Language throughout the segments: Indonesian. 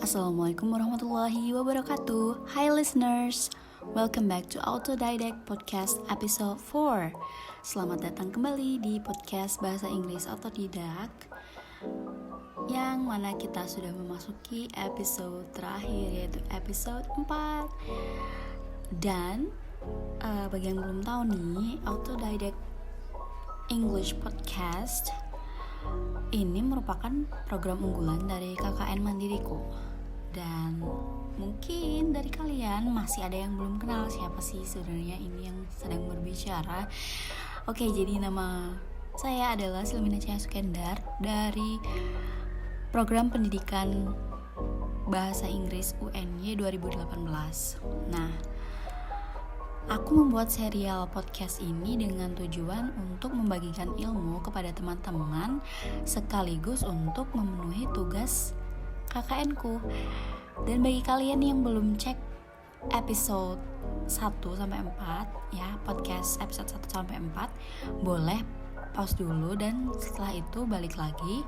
Assalamualaikum warahmatullahi wabarakatuh. Hi listeners, welcome back to Autodidact Podcast episode 4. Selamat datang kembali di podcast Bahasa Inggris Autodidak, yang mana kita sudah memasuki episode terakhir, yaitu episode 4. Dan bagi yang belum tahu nih, Autodidact English Podcast ini merupakan program unggulan dari KKN Mandiriku. Dan mungkin dari kalian masih ada yang belum kenal siapa sih sebenarnya ini yang sedang berbicara. Oke, jadi nama saya adalah Silmina Cahaya Sukendar dari program pendidikan Bahasa Inggris UNY 2018. Nah, aku membuat serial podcast ini dengan tujuan untuk membagikan ilmu kepada teman-teman sekaligus untuk memenuhi tugas KKN-ku. Dan bagi kalian yang belum cek episode 1-4 ya, podcast episode 1-4, boleh pause dulu dan setelah itu balik lagi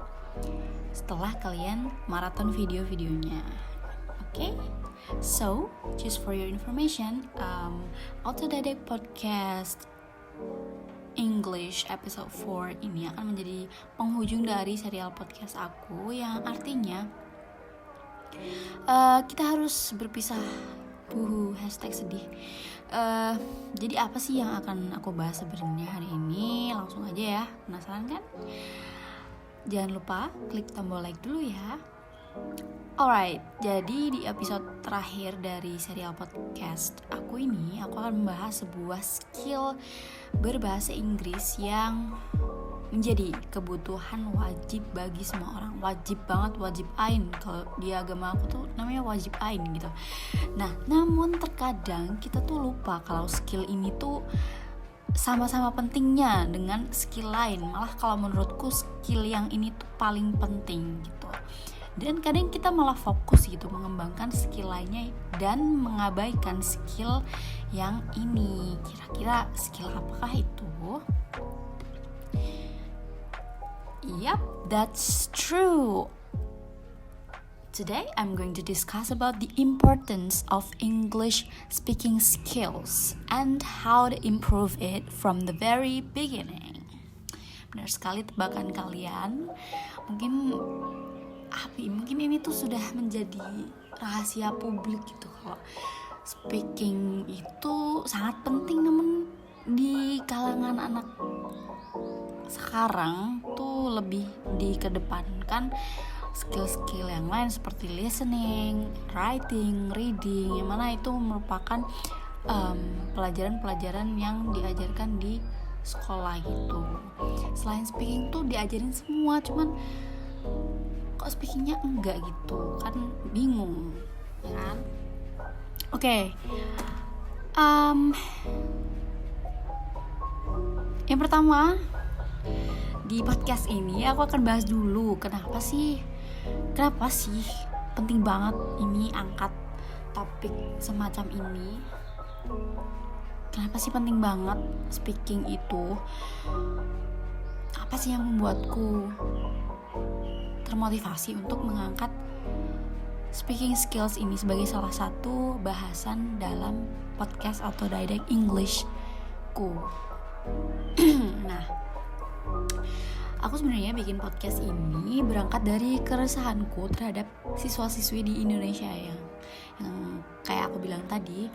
setelah kalian maraton video-videonya. Oke? So, just for your information, Autodidact Podcast English episode 4 ini akan menjadi penghujung dari serial podcast aku, yang artinya kita harus berpisah. Hashtag sedih. Jadi apa sih yang akan aku bahas sebenarnya hari ini? Langsung aja ya, penasaran kan? Jangan lupa klik tombol like dulu ya. Alright, jadi di episode terakhir dari serial podcast aku ini, aku akan membahas sebuah skill berbahasa Inggris yang menjadi kebutuhan wajib bagi semua orang. Wajib banget, wajib ain. Kalau di agama aku tuh namanya wajib ain gitu. Nah, namun terkadang kita tuh lupa kalau skill ini tuh sama-sama pentingnya dengan skill lain. Malah kalau menurutku skill yang ini tuh paling penting gitu. Dan kadang kita malah fokus gitu mengembangkan skill lainnya dan mengabaikan skill yang ini. Kira-kira skill apakah itu? Yep, that's true. Today I'm going to discuss about the importance of English speaking skills and how to improve it from the very beginning. Benar sekali tebakan kalian. Mungkin ini tuh sudah menjadi rahasia publik gitu, kalau speaking itu sangat penting, namun di kalangan anak sekarang tuh lebih dikedepankan skill-skill yang lain seperti listening, writing, reading, yang mana itu merupakan pelajaran-pelajaran yang diajarkan di sekolah gitu. Selain speaking tuh diajarin semua, cuman kok speakingnya enggak gitu, kan bingung ya kan? Oke. Yang pertama, di podcast ini aku akan bahas dulu kenapa sih penting banget ini angkat topik semacam ini. Kenapa sih penting banget speaking itu? Apa sih yang membuatku termotivasi untuk mengangkat speaking skills ini sebagai salah satu bahasan dalam podcast Autodidact English-ku. Nah, aku sebenarnya bikin podcast ini berangkat dari keresahanku terhadap siswa-siswi di Indonesia yang kayak aku bilang tadi,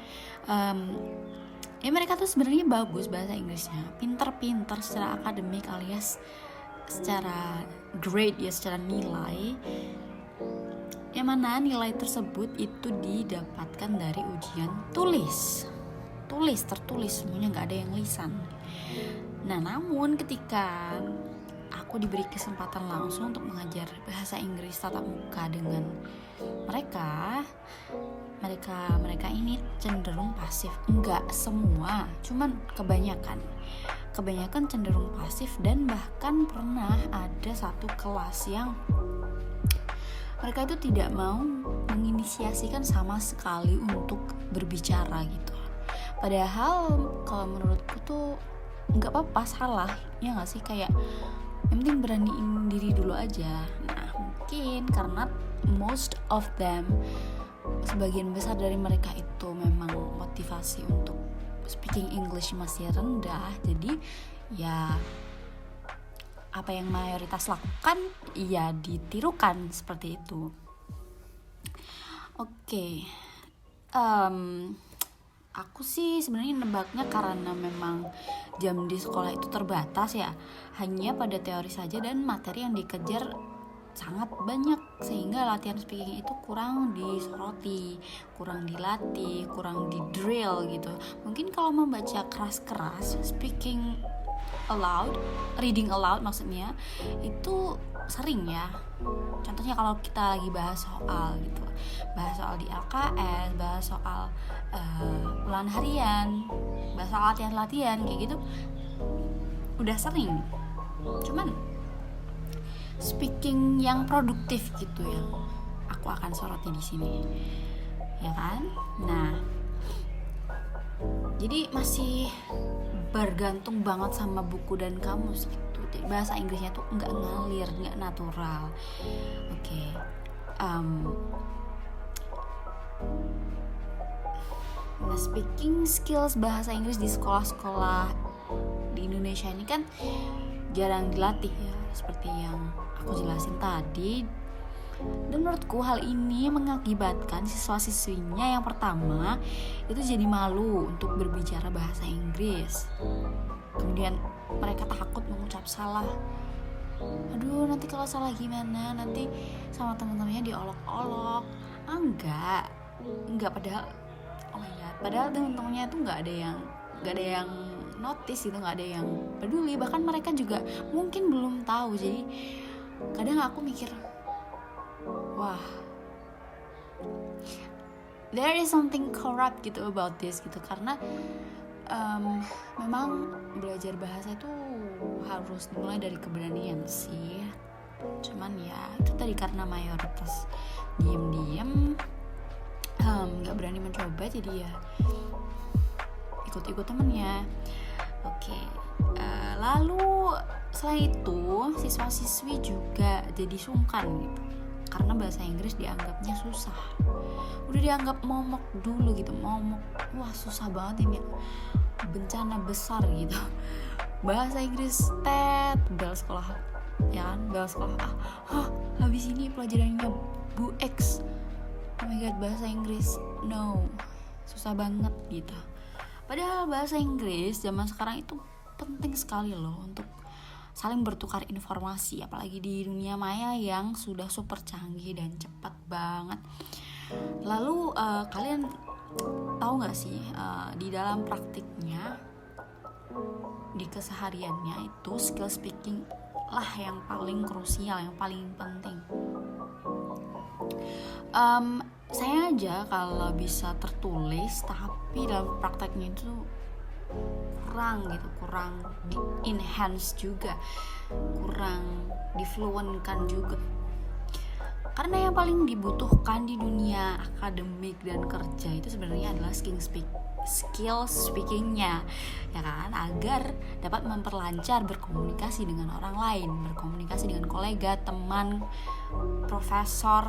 ya mereka tuh sebenarnya bagus bahasa Inggrisnya, pinter-pinter secara akademik alias secara grade ya, secara nilai, yang mana nilai tersebut itu didapatkan dari ujian tertulis, semuanya nggak ada yang lisan. Nah, namun ketika aku diberi kesempatan langsung untuk mengajar bahasa Inggris tatap muka dengan mereka ini cenderung pasif. Enggak semua, cuman kebanyakan cenderung pasif. Dan bahkan pernah ada satu kelas yang mereka itu tidak mau menginisiasikan sama sekali untuk berbicara gitu. Padahal kalau menurutku tuh nggak apa-apa, salah ya nggak sih, kayak yang penting beraniin diri dulu aja. Nah, mungkin karena most of them, sebagian besar dari mereka itu memang motivasi untuk speaking English masih rendah. Jadi ya apa yang mayoritas lakukan ya ditirukan seperti itu. Oke. Aku sih sebenarnya nebaknya karena memang jam di sekolah itu terbatas ya, hanya pada teori saja dan materi yang dikejar sangat banyak, sehingga latihan speaking itu kurang disoroti, kurang dilatih, kurang di drill gitu. Mungkin kalau membaca keras-keras, speaking aloud, reading aloud maksudnya, itu sering ya. Contohnya kalau kita lagi bahas soal gitu, bahas soal di LKS, bahas soal ulangan harian, bahas soal latihan kayak gitu, udah sering. Cuman speaking yang produktif gitu yang aku akan soroti di sini, ya kan? Nah, jadi masih bergantung banget sama buku dan kamus gitu. Jadi bahasa Inggrisnya tuh nggak ngalir, nggak natural. Oke. Nah, speaking skills bahasa Inggris di sekolah-sekolah di Indonesia ini kan jarang dilatih ya, seperti yang aku jelasin tadi. Dan menurutku hal ini mengakibatkan siswa-siswinya yang pertama itu jadi malu untuk berbicara bahasa Inggris. Kemudian mereka takut mengucap salah. Aduh, nanti kalau salah gimana? Nanti sama teman-temannya diolok-olok. Enggak padahal padahal teman-temannya itu nggak ada yang notice gitu, nggak ada yang peduli, bahkan mereka juga mungkin belum tahu. Jadi kadang aku mikir, wah, there is something corrupt gitu about this gitu, karena memang belajar bahasa itu harus dimulai dari keberanian sih. Cuman ya itu tadi karena mayoritas diem-diem nggak berani mencoba, jadi ya ikut-ikut temennya. Oke. Lalu selain itu siswa-siswi juga jadi sungkan gitu, karena bahasa Inggris dianggapnya susah. Udah dianggap momok dulu gitu, wah susah banget ini, bencana besar gitu. Bahasa Inggris bel sekolah ya kan, bel sekolah habis ini pelajarannya Bu X, oh my god, bahasa Inggris no, susah banget gitu. Padahal bahasa Inggris zaman sekarang itu penting sekali loh untuk saling bertukar informasi, apalagi di dunia maya yang sudah super canggih dan cepat banget. Lalu kalian tahu nggak sih di dalam praktiknya, di kesehariannya itu skill speaking lah yang paling krusial, yang paling penting. Saya aja kalau bisa tertulis, tapi dalam prakteknya itu kurang di enhance juga, kurang difluentkan juga. Karena yang paling dibutuhkan di dunia akademik dan kerja itu sebenarnya adalah skill speakingnya, ya kan, agar dapat memperlancar berkomunikasi dengan orang lain, berkomunikasi dengan kolega, teman, profesor,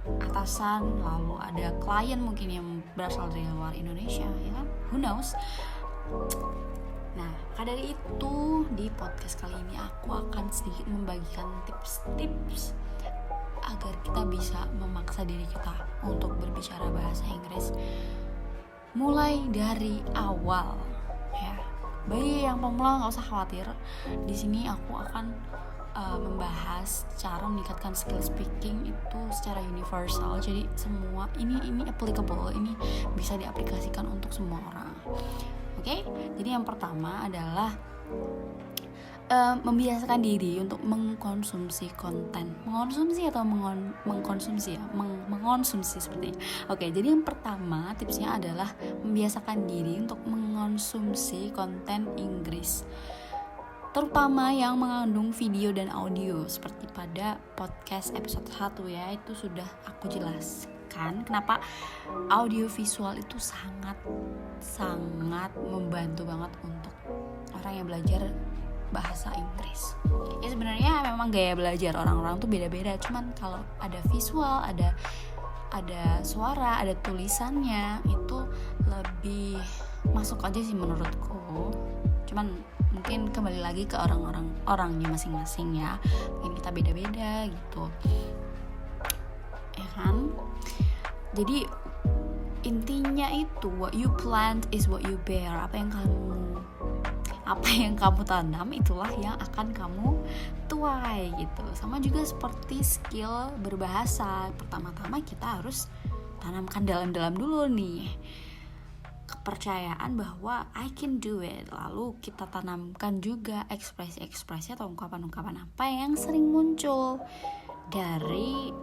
atasan, lalu ada klien mungkin yang berasal dari luar Indonesia, ya kan, who knows. Nah, maka dari itu di podcast kali ini aku akan sedikit membagikan tips-tips agar kita bisa memaksa diri kita untuk berbicara bahasa Inggris mulai dari awal ya. Bagi yang pemula nggak usah khawatir, di sini aku akan membahas cara meningkatkan skill speaking itu secara universal. Jadi semua ini applicable, ini bisa diaplikasikan untuk semua orang. Oke? Jadi yang pertama adalah membiasakan diri untuk mengkonsumsi konten. Mengkonsumsi atau mengkonsumsi ya? Mengkonsumsi seperti ini. Oke, jadi yang pertama tipsnya adalah membiasakan diri untuk mengkonsumsi konten Inggris, terutama yang mengandung video dan audio. Seperti pada podcast episode 1 ya, itu sudah aku jelaskan kenapa audio visual itu sangat membantu banget untuk orang yang belajar bahasa Inggris. Ya sebenarnya memang gaya belajar orang-orang tuh beda-beda, cuman kalau ada visual, ada suara, ada tulisannya, itu lebih masuk aja sih menurutku. Cuman mungkin kembali lagi ke orangnya masing-masing ya, mungkin kita beda-beda gitu ya kan. Jadi intinya itu what you plant is what you bear. Apa yang kamu tanam itulah yang akan kamu tuai gitu. Sama juga seperti skill berbahasa, pertama-tama kita harus tanamkan dalam-dalam dulu nih kepercayaan bahwa I can do it. Lalu kita tanamkan juga ekspresi-ekspresi atau ungkapan-ungkapan apa yang sering muncul dari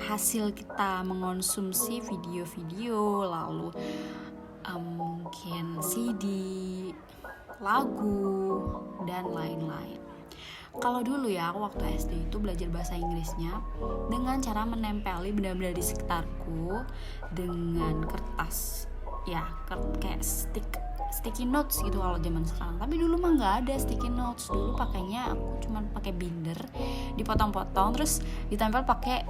hasil kita mengonsumsi video-video, lalu mungkin CD, lagu, dan lain-lain. Kalau dulu ya, aku waktu SD itu belajar bahasa Inggrisnya dengan cara menempeli benda-benda di sekitarku dengan kertas, ya kayak sticky notes gitu kalau zaman sekarang. Tapi dulu mah nggak ada sticky notes. Dulu pakainya aku cuma pakai binder, dipotong-potong terus ditempel pakai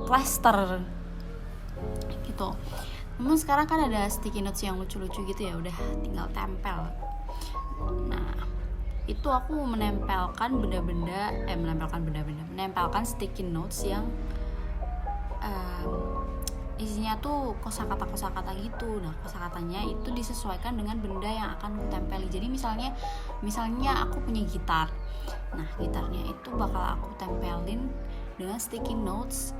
plaster gitu. Namun sekarang kan ada sticky notes yang lucu-lucu gitu ya, udah tinggal tempel. Nah, itu aku menempelkan sticky notes yang isinya tuh kosakata gitu. Nah, kosakatanya itu disesuaikan dengan benda yang akan aku tempeli. Jadi misalnya aku punya gitar. Nah, gitarnya itu bakal aku tempelin dengan sticky notes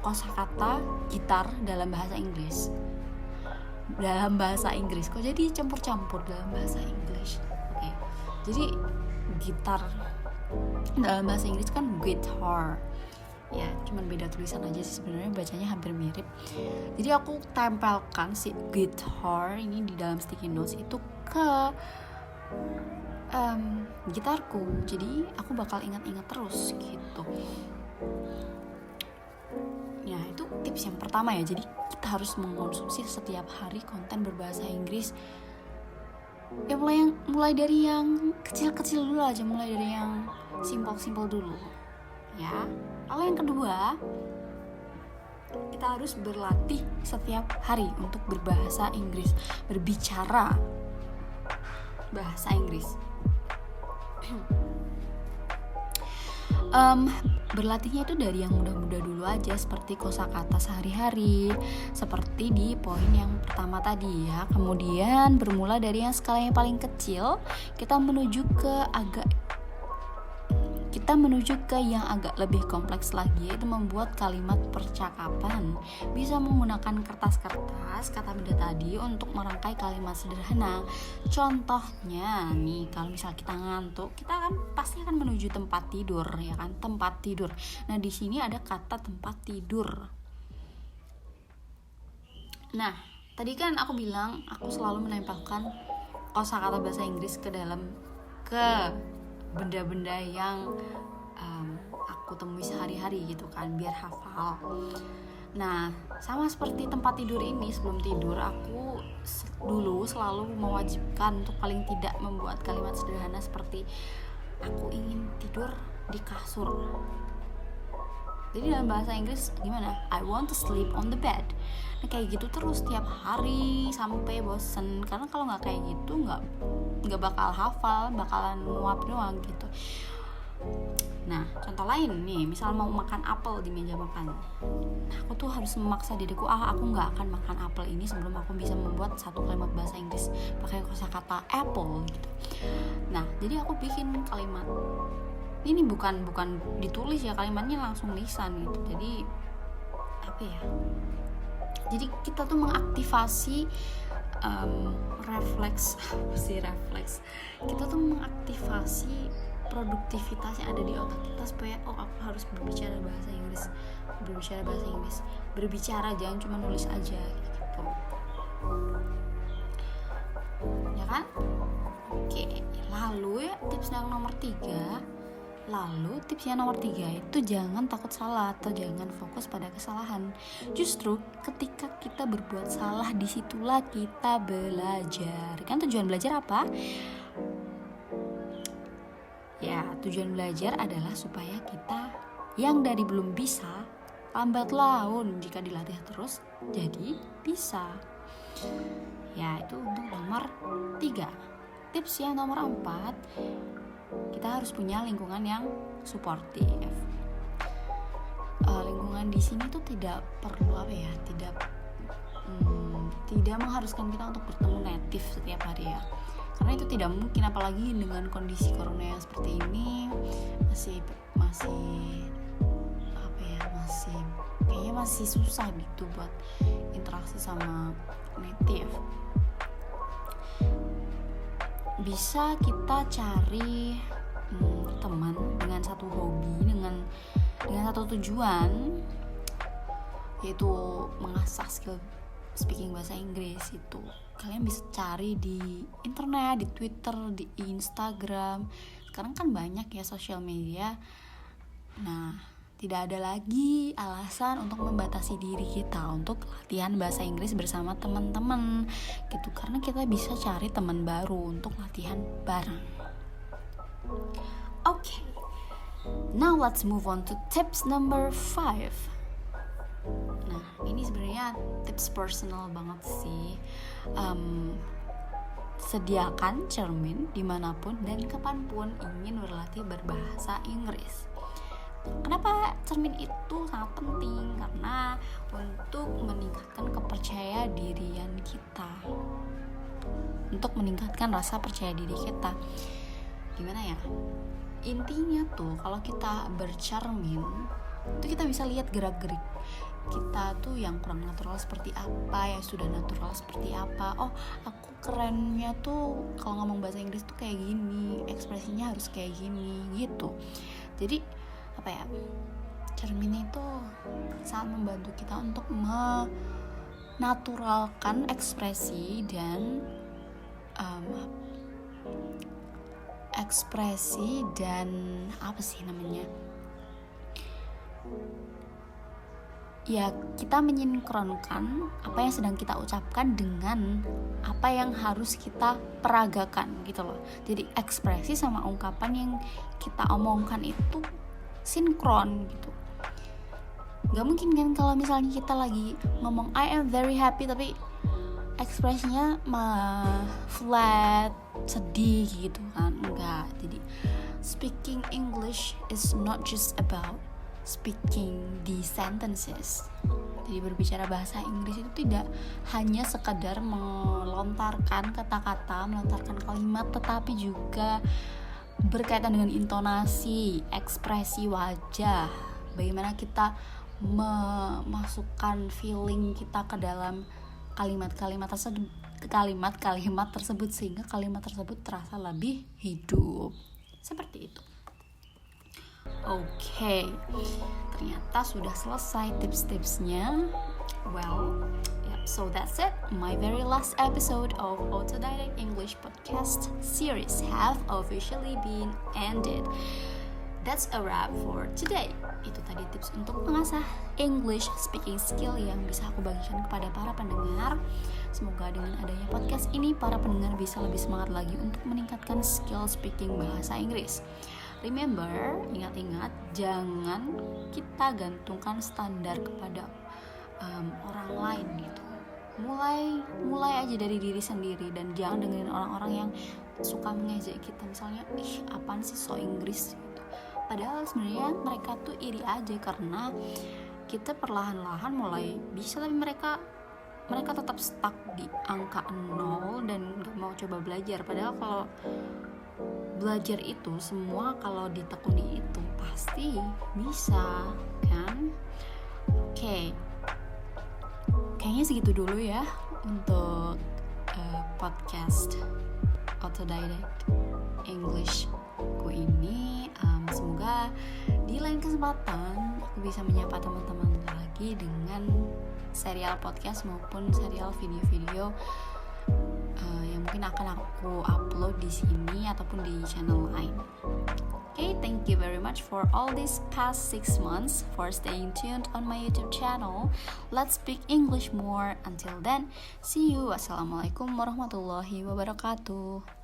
kosakata gitar dalam bahasa Inggris. Kok jadi campur-campur dalam bahasa Inggris. Oke. Jadi gitar dalam bahasa Inggris kan guitar. Ya, cuman beda tulisan aja sih, sebenarnya bacanya hampir mirip. Jadi aku tempelkan si guitar ini di dalam sticky notes itu ke gitarku. Jadi aku bakal ingat-ingat terus gitu. Ya, itu tips yang pertama ya. Jadi kita harus mengkonsumsi setiap hari konten berbahasa Inggris. Ya mulai dari yang kecil-kecil dulu aja, mulai dari yang simpel-simpel dulu. Ya. Lalu yang kedua, kita harus berlatih setiap hari untuk berbahasa Inggris, berbicara bahasa Inggris. Berlatihnya itu dari yang mudah-mudah dulu aja, seperti kosakata sehari-hari, seperti di poin yang pertama tadi ya. Kemudian bermula dari yang skalanya paling kecil, kita menuju ke yang agak lebih kompleks lagi, yaitu membuat kalimat percakapan. Bisa menggunakan kertas-kertas kata benda tadi untuk merangkai kalimat sederhana. Contohnya nih, kalau misal kita ngantuk, kita kan pasti akan menuju tempat tidur, ya kan? Tempat tidur. Nah, di sini ada kata tempat tidur. Nah, tadi kan aku bilang aku selalu menempelkan kosakata bahasa Inggris ke benda-benda yang aku temui sehari-hari gitu kan, biar hafal. Nah, sama seperti tempat tidur ini, sebelum tidur aku dulu selalu mewajibkan untuk paling tidak membuat kalimat sederhana seperti aku ingin tidur di kasur. Jadi dalam bahasa Inggris gimana? I want to sleep on the bed. Nah, kayak gitu terus tiap hari sampai bosen. Karena kalau nggak kayak gitu nggak bakal hafal, bakalan nguap doang gitu. Nah, contoh lain nih, misal mau makan apel di meja makan. Nah, aku tuh harus memaksa diriku, aku nggak akan makan apel ini sebelum aku bisa membuat satu kalimat bahasa Inggris pakai kosakata apple gitu. Nah, jadi aku bikin kalimat ini bukan ditulis ya, kalimatnya langsung lisan gitu. Jadi apa ya? Jadi kita tuh mengaktifasi refleks. Kita tuh mengaktifasi produktivitas yang ada di otak kita supaya aku harus berbicara bahasa Inggris. Berbicara, jangan cuma nulis aja gitu. Ya kan? Oke, lalu ya tips yang nomor 3, Lalu tips yang nomor 3 itu jangan takut salah atau jangan fokus pada kesalahan. Justru ketika kita berbuat salah, disitulah kita belajar. Kan tujuan belajar apa? Ya, tujuan belajar adalah supaya kita yang dari belum bisa, lambat laun jika dilatih terus jadi bisa. Ya, itu untuk nomor 3. Tips yang nomor 4, kita harus punya lingkungan yang suportif. Lingkungan di sini tuh tidak perlu tidak mengharuskan kita untuk bertemu native setiap hari ya, karena itu tidak mungkin, apalagi dengan kondisi corona yang seperti ini kayaknya masih susah gitu buat interaksi sama native. Bisa kita cari teman dengan satu hobi, dengan satu tujuan, yaitu mengasah skill speaking bahasa Inggris. Itu kalian bisa cari di internet, di Twitter, di Instagram. Sekarang kan banyak ya sosial media. Nah, tidak ada lagi alasan untuk membatasi diri kita untuk latihan bahasa Inggris bersama teman-teman gitu, karena kita bisa cari teman baru untuk latihan bareng. Okay, now let's move on to tips number 5. Nah, ini sebenarnya tips personal banget sih. Sediakan cermin dimanapun dan kapanpun ingin berlatih berbahasa Inggris. Kenapa cermin itu sangat penting? Karena untuk meningkatkan kepercayaan dirian kita, untuk meningkatkan rasa percaya diri kita. Gimana ya? Intinya tuh kalau kita bercermin itu kita bisa lihat gerak-gerik kita tuh yang kurang natural seperti apa, yang sudah natural seperti apa. Oh, aku kerennya tuh kalau ngomong bahasa Inggris tuh kayak gini, ekspresinya harus kayak gini gitu. Jadi cermin itu sangat membantu kita untuk menaturalkan ekspresi dan ya, kita menyinkronkan apa yang sedang kita ucapkan dengan apa yang harus kita peragakan gitu loh. Jadi ekspresi sama ungkapan yang kita omongkan itu sinkron gitu. Gak mungkin kan kalau misalnya kita lagi ngomong I am very happy tapi ekspresinya flat, sedih gitu kan. Enggak. Jadi speaking English is not just about speaking the sentences. Jadi berbicara bahasa Inggris itu tidak hanya sekadar melontarkan kata-kata, melontarkan kalimat, tetapi juga berkaitan dengan intonasi, ekspresi wajah, bagaimana kita memasukkan feeling kita ke dalam kalimat-kalimat tersebut sehingga kalimat tersebut terasa lebih hidup. Seperti itu. Oke, ternyata sudah selesai tips-tipsnya. Well, so that's it. My very last episode of Autodidact English podcast series have officially been ended. That's a wrap for today. Itu tadi tips untuk mengasah English speaking skill yang bisa aku bagikan kepada para pendengar. Semoga dengan adanya podcast ini para pendengar bisa lebih semangat lagi untuk meningkatkan skill speaking bahasa Inggris. Remember, ingat-ingat, jangan kita gantungkan standar kepada orang lain gitu. Mulai aja dari diri sendiri dan jangan dengerin orang-orang yang suka mengejek kita, misalnya apaan sih so Inggris gitu. Padahal sebenarnya mereka tuh iri aja karena kita perlahan-lahan mulai bisa, tapi mereka tetap stuck di angka 0 dan gak mau coba belajar. Padahal kalau belajar itu semua kalau ditekuni itu pasti bisa kan. Oke. Kayaknya segitu dulu ya untuk podcast Autodidact English ku ini. Semoga di lain kesempatan aku bisa menyapa teman-teman lagi dengan serial podcast maupun serial video-video yang mungkin akan aku upload di sini ataupun di channel lain. Okay, thank you very much for all these past 6 months for staying tuned on my YouTube channel. Let's speak English more. Until then, see you. Wassalamualaikum warahmatullahi wabarakatuh.